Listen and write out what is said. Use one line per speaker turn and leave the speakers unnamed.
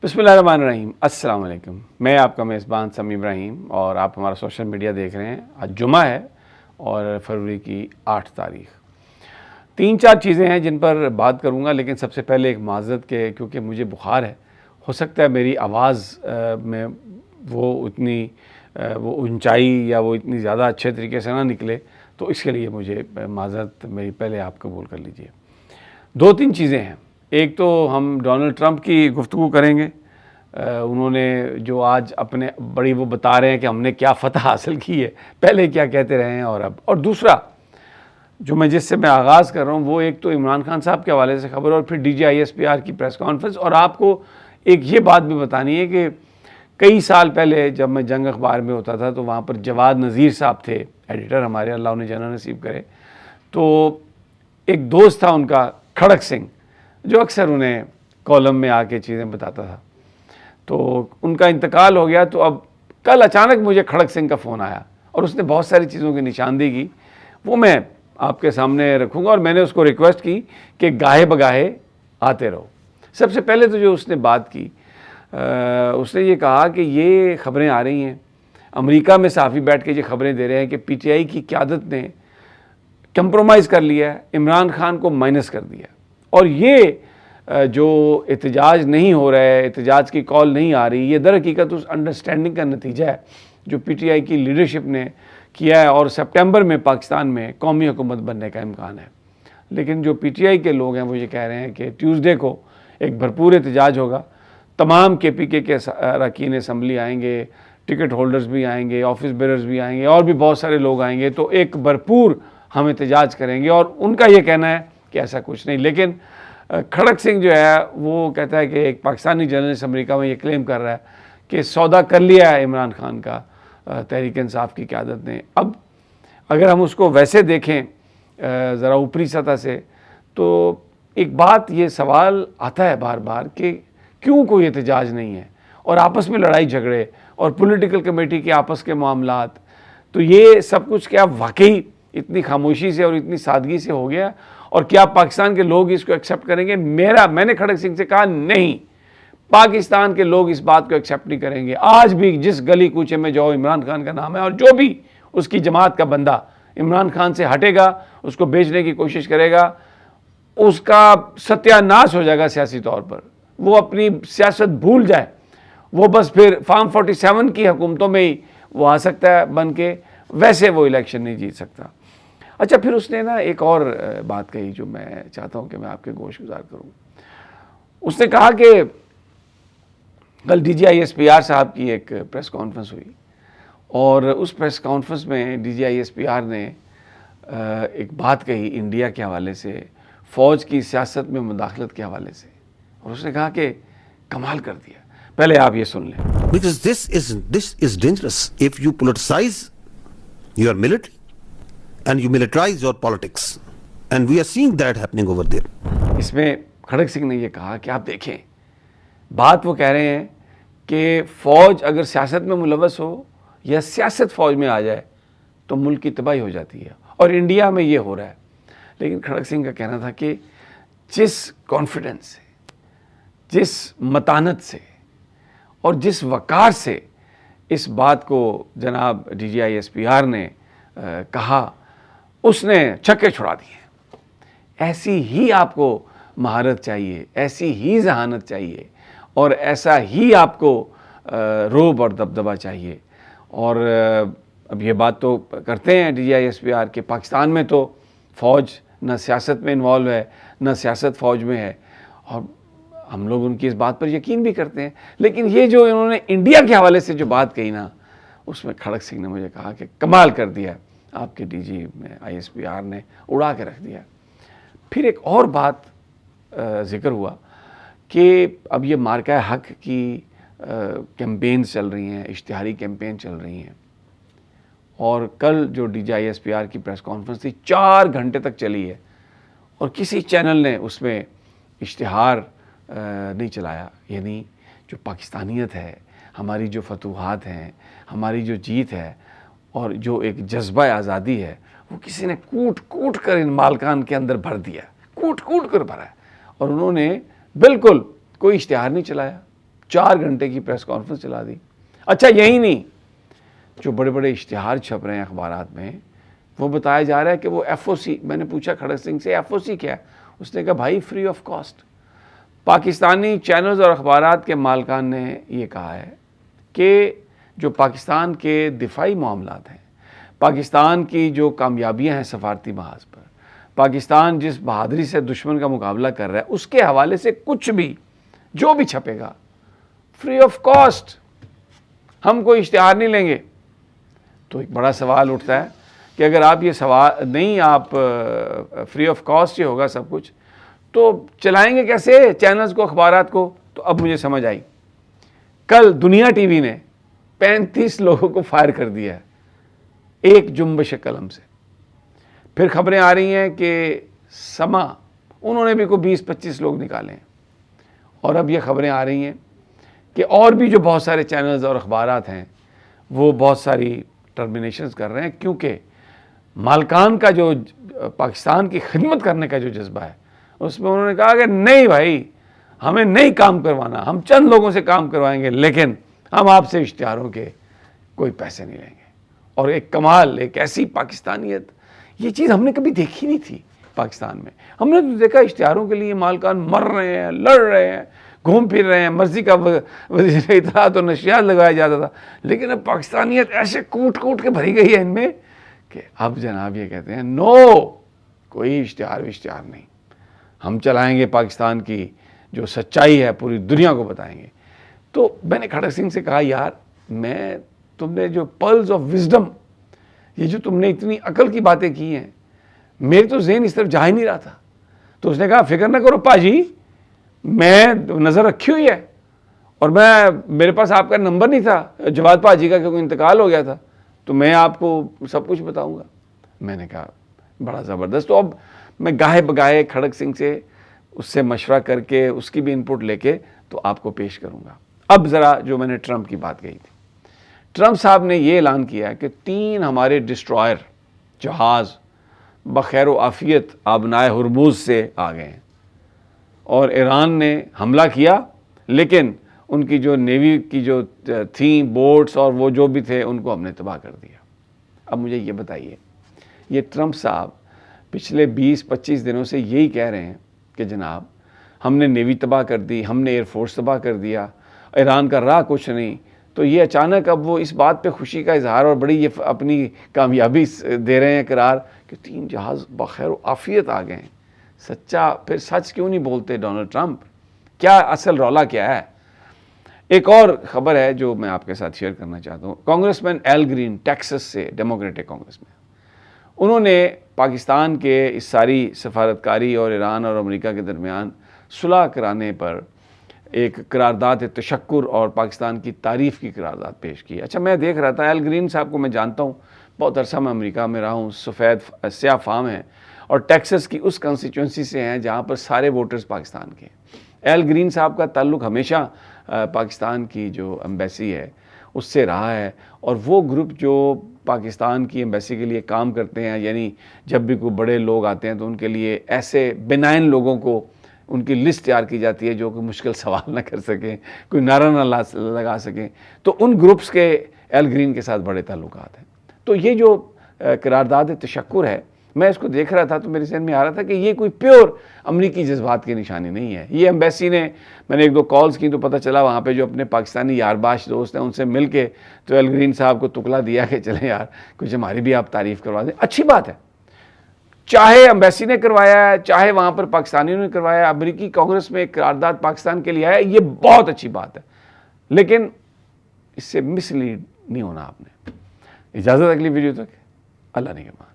بسم اللہ الرحمن الرحیم، السلام علیکم۔ میں آپ کا میزبان سمیع ابراہیم اور آپ ہمارا سوشل میڈیا دیکھ رہے ہیں۔ آج جمعہ ہے اور فروری کی 8 تاریخ۔ 3-4 چیزیں ہیں جن پر بات کروں گا، لیکن سب سے پہلے ایک معذرت کے کیونکہ مجھے بخار ہے، ہو سکتا ہے میری آواز میں وہ اونچائی یا وہ اتنی زیادہ اچھے طریقے سے نہ نکلے، تو اس کے لیے مجھے معذرت میری پہلے آپ قبول کر لیجئے۔ 2-3 چیزیں ہیں۔ ایک تو ہم ڈونلڈ ٹرمپ کی گفتگو کریں گے۔ انہوں نے جو آج اپنے بڑی وہ بتا رہے ہیں کہ ہم نے کیا فتح حاصل کی ہے، پہلے کیا کہتے رہے ہیں اور اب۔ اور دوسرا جو جس سے میں آغاز کر رہا ہوں وہ ایک تو عمران خان صاحب کے حوالے سے خبر، اور پھر DGISPR کی پریس کانفرنس۔ اور آپ کو ایک یہ بات بھی بتانی ہے کہ کئی سال پہلے جب میں جنگ اخبار میں ہوتا تھا تو وہاں پر جواد نذیر صاحب تھے ایڈیٹر ہمارے، اللہ انہیں جنت نصیب کرے۔ تو ایک دوست تھا ان کا کھڑک سنگھ، جو اکثر انہیں کالم میں آ کے چیزیں بتاتا تھا۔ تو ان کا انتقال ہو گیا، تو اب کل اچانک مجھے کھڑک سنگھ کا فون آیا اور اس نے بہت ساری چیزوں کی نشاندہی کی، وہ میں آپ کے سامنے رکھوں گا۔ اور میں نے اس کو ریکویسٹ کی کہ گاہے بگاہے آتے رہو۔ سب سے پہلے تو جو اس نے بات کی، اس نے یہ کہا کہ یہ خبریں آ رہی ہیں، امریکہ میں صحافی بیٹھ کے یہ خبریں دے رہے ہیں کہ PTI کی قیادت نے کمپرومائز کر لیا ہے، عمران خان کو مائنس کر دیا، اور یہ جو احتجاج نہیں ہو رہا ہے، احتجاج کی کال نہیں آ رہی، یہ در حقیقت اس انڈرسٹینڈنگ کا نتیجہ ہے جو PTI کی لیڈرشپ نے کیا ہے، اور سپٹمبر میں پاکستان میں قومی حکومت بننے کا امکان ہے۔ لیکن جو PTI کے لوگ ہیں وہ یہ کہہ رہے ہیں کہ ٹیوزڈے کو ایک بھرپور احتجاج ہوگا، تمام KPK کے اراکین اسمبلی آئیں گے، ٹکٹ ہولڈرز بھی آئیں گے، آفس بیئرز بھی آئیں گے، اور بھی بہت سارے لوگ آئیں گے، تو ایک بھرپور ہم احتجاج کریں گے۔ اور ان کا یہ کہنا ہے کہ ایسا کچھ نہیں، لیکن کھڑک سنگھ جو ہے وہ کہتا ہے کہ ایک پاکستانی جرنلسٹ امریکہ میں یہ کلیم کر رہا ہے کہ سودا کر لیا ہے عمران خان کا تحریک انصاف کی قیادت نے۔ اب اگر ہم اس کو ویسے دیکھیں ذرا اوپری سطح سے، تو ایک بات یہ سوال آتا ہے بار بار کہ کیوں کوئی احتجاج نہیں ہے، اور آپس میں لڑائی جھگڑے اور پولیٹیکل کمیٹی کے آپس کے معاملات، تو یہ سب کچھ کیا واقعی اتنی خاموشی سے اور اتنی سادگی سے ہو گیا، اور کیا پاکستان کے لوگ اس کو ایکسیپٹ کریں گے؟ میں نے کھڑک سنگھ سے کہا نہیں، پاکستان کے لوگ اس بات کو ایکسیپٹ نہیں کریں گے۔ آج بھی جس گلی کوچے میں جاؤ عمران خان کا نام ہے، اور جو بھی اس کی جماعت کا بندہ عمران خان سے ہٹے گا، اس کو بیچنے کی کوشش کرے گا، اس کا ستیہ ناش ہو جائے گا سیاسی طور پر۔ وہ اپنی سیاست بھول جائے، وہ بس پھر فارم 47 کی حکومتوں میں ہی وہ آ سکتا ہے بن کے، ویسے وہ الیکشن نہیں جیت سکتا۔ اچھا، پھر اس نے ایک اور بات کہی جو میں چاہتا ہوں کہ میں آپ کے گوش گزار کروں۔ اس نے کہا کہ کل DGISPR صاحب کی ایک پریس کانفرنس ہوئی، اور اس پریس کانفرنس میں DGISPR نے ایک بات کہی انڈیا کے حوالے سے، فوج کی سیاست میں مداخلت کے حوالے سے، اور اس نے کہا کہ کمال کر دیا۔ پہلے آپ یہ سن لیں۔
Because this is dangerous if you politicize your military and you militarize your politics, and we are seeing that happening over there.
اس میں کھڑک سنگھ نے یہ کہا کہ آپ دیکھیں، بات وہ کہہ رہے ہیں کہ فوج اگر سیاست میں ملوث ہو یا سیاست فوج میں آ جائے تو ملک کی تباہی ہو جاتی ہے، اور انڈیا میں یہ ہو رہا ہے۔ لیکن کھڑک سنگھ کا کہنا تھا کہ جس کانفیڈنس سے، جس متانت سے اور جس وقار سے اس بات کو جناب DGISPR نے کہا، اس نے چھکے چھڑا دیے۔ ایسی ہی آپ کو مہارت چاہیے، ایسی ہی ذہانت چاہیے، اور ایسا ہی آپ کو رعب اور دبدبہ چاہیے۔ اور اب یہ بات تو کرتے ہیں DGISPR کہ پاکستان میں تو فوج نہ سیاست میں انوالو ہے، نہ سیاست فوج میں ہے، اور ہم لوگ ان کی اس بات پر یقین بھی کرتے ہیں۔ لیکن یہ جو انہوں نے انڈیا کے حوالے سے جو بات کہی نا، اس میں کھڑک سنگھ نے مجھے کہا کہ کمال کر دیا، آپ کے DGISPR نے اڑا کے رکھ دیا۔ پھر ایک اور بات ذکر ہوا کہ اب یہ مارکہ حق کی کیمپینز چل رہی ہیں، اشتہاری کیمپین چل رہی ہیں، اور کل جو DGISPR کی پریس کانفرنس تھی 4 گھنٹے تک چلی ہے، اور کسی چینل نے اس میں اشتہار نہیں چلایا۔ یعنی جو پاکستانیت ہے، ہماری جو فتوحات ہیں، ہماری جو جیت ہے، اور جو ایک جذبہ آزادی ہے، وہ کسی نے کوٹ کوٹ کر ان مالکان کے اندر بھر دیا، کوٹ کوٹ کر بھرا ہے، اور انہوں نے بالکل کوئی اشتہار نہیں چلایا۔ 4 گھنٹے کی پریس کانفرنس چلا دی. اچھا یہی نہیں, جو بڑے بڑے اشتہار چھپ رہے ہیں اخبارات میں, وہ بتایا جا رہا ہے کہ وہ ایف او سی, میں نے پوچھا کھڑک سنگھ سے ایف او سی کیا ہے, اس نے کہا بھائی free of cost. Pakistani channels اور اخبارات کے مالکان نے یہ کہا ہے کہ جو پاکستان کے دفاعی معاملات ہیں, پاکستان کی جو کامیابیاں ہیں سفارتی محاذ پر, پاکستان جس بہادری سے دشمن کا مقابلہ کر رہا ہے, اس کے حوالے سے کچھ بھی جو بھی چھپے گا فری آف کاسٹ, ہم کوئی اشتہار نہیں لیں گے. تو ایک بڑا سوال اٹھتا ہے کہ اگر آپ یہ سوال نہیں, آپ فری آف کاسٹ ہی ہوگا سب کچھ, تو چلائیں گے کیسے چینلز کو, اخبارات کو؟ تو اب مجھے سمجھ آئی. کل دنیا ٹی وی نے 35 لوگوں کو فائر کر دیا ہے ایک جنبش قلم سے. پھر خبریں آ رہی ہیں کہ سما, انہوں نے بھی کوئی 20-25 لوگ نکالے ہیں. اور اب یہ خبریں آ رہی ہیں کہ اور بھی جو بہت سارے چینلز اور اخبارات ہیں وہ بہت ساری ٹرمینیشنز کر رہے ہیں, کیونکہ مالکان کا جو پاکستان کی خدمت کرنے کا جو جذبہ ہے, اس میں انہوں نے کہا کہ نہیں بھائی, ہمیں نہیں کام کروانا, ہم چند لوگوں سے کام کروائیں گے, لیکن ہم آپ سے اشتہاروں کے کوئی پیسے نہیں لیں گے. اور ایک کمال, ایک ایسی پاکستانیت, یہ چیز ہم نے کبھی دیکھی نہیں تھی پاکستان میں. ہم نے تو دیکھا اشتہاروں کے لیے مالکان مر رہے ہیں, لڑ رہے ہیں, گھوم پھر رہے ہیں, مرضی کا وزیر اطلاعات اور نشریات لگایا جاتا تھا. لیکن اب پاکستانیت ایسے کوٹ کوٹ کے بھری گئی ہے ان میں کہ اب جناب یہ کہتے ہیں نو, کوئی اشتہار نہیں, ہم چلائیں گے پاکستان کی جو سچائی ہے پوری دنیا کو بتائیں گے. تو میں نے کھڑک سنگھ سے کہا یار, میں تم نے جو پرلز آف وزڈم, یہ جو تم نے اتنی عقل کی باتیں کی ہیں, میرے تو ذہن اس طرف جا ہی نہیں رہا تھا. تو اس نے کہا فکر نہ کرو پاجی, میں نظر رکھی ہوئی ہے, اور میرے پاس آپ کا نمبر نہیں تھا جواد پاجی کا, کیونکہ انتقال ہو گیا تھا, تو میں آپ کو سب کچھ بتاؤں گا. میں نے کہا بڑا زبردست. تو اب میں گاہے بگاہے کھڑک سنگھ سے اس سے مشورہ کر کے, اس کی بھی انپٹ لے کے تو آپ کو پیش کروں گا. اب ذرا جو میں نے ٹرمپ کی بات کہی تھی, ٹرمپ صاحب نے یہ اعلان کیا ہے کہ 3 ہمارے ڈسٹرائر جہاز بخیر و عافیت آبنائے ہرموز سے آ گئے ہیں, اور ایران نے حملہ کیا, لیکن ان کی جو نیوی کی جو تھیں بوٹس اور وہ جو بھی تھے, ان کو ہم نے تباہ کر دیا. اب مجھے یہ بتائیے, یہ ٹرمپ صاحب پچھلے 20-25 دنوں سے یہی کہہ رہے ہیں کہ جناب ہم نے نیوی تباہ کر دی, ہم نے ایئر فورس تباہ کر دیا, ایران کا رہا کچھ نہیں. تو یہ اچانک اب وہ اس بات پہ خوشی کا اظہار اور بڑی یہ اپنی کامیابی دے رہے ہیں قرار کہ 3 جہاز بخیر و عافیت آ گئے ہیں. سچا پھر سچ کیوں نہیں بولتے ڈونلڈ ٹرمپ؟ کیا اصل رولا کیا ہے؟ ایک اور خبر ہے جو میں آپ کے ساتھ شیئر کرنا چاہتا ہوں. کانگریس مین ایل گرین ٹیکسس سے, ڈیموکریٹک کانگریس میں, انہوں نے پاکستان کے اس ساری سفارتکاری اور ایران اور امریکہ کے درمیان صلح کرانے پر ایک قرارداد تشکر اور پاکستان کی تعریف کی قرارداد پیش کی. اچھا میں دیکھ رہا تھا, ایل گرین صاحب کو میں جانتا ہوں, بہت عرصہ میں امریکہ میں رہا ہوں, سفید سیاہ فام ہیں, اور ٹیکسس کی اس کنسٹیچوئنسی سے ہیں جہاں پر سارے ووٹرز پاکستان کے. ایل گرین صاحب کا تعلق ہمیشہ پاکستان کی جو ایمبیسی ہے اس سے رہا ہے, اور وہ گروپ جو پاکستان کی ایمبیسی کے لیے کام کرتے ہیں, یعنی جب بھی کوئی بڑے لوگ آتے ہیں تو ان کے لیے ایسے بینائن لوگوں کو ان کی لسٹ تیار کی جاتی ہے جو کہ مشکل سوال نہ کر سکیں, کوئی نعرہ نہ لگا سکیں, تو ان گروپس کے ایل گرین کے ساتھ بڑے تعلقات ہیں. تو یہ جو قرارداد تشکر ہے, میں اس کو دیکھ رہا تھا تو میرے ذہن میں آ رہا تھا کہ یہ کوئی پیور امریکی جذبات کی نشانی نہیں ہے. یہ ایمبیسی نے, میں نے 1-2 کالز کی تو پتہ چلا وہاں پہ جو اپنے پاکستانی یارباش دوست ہیں ان سے مل کے تو ایل گرین صاحب کو تکلا دیا کہ چلیں یار کچھ ہماری بھی آپ تعریف کروا دیں. اچھی بات ہے, چاہے ایمبیسی نے کروایا ہے, چاہے وہاں پر پاکستانیوں نے کروایا ہے, امریکی کانگریس میں ایک قرارداد پاکستان کے لیے آیا ہے, یہ بہت اچھی بات ہے, لیکن اس سے مس لیڈ نہیں ہونا آپ نے. اجازت اگلی ویڈیو تک, اللہ نگہبان.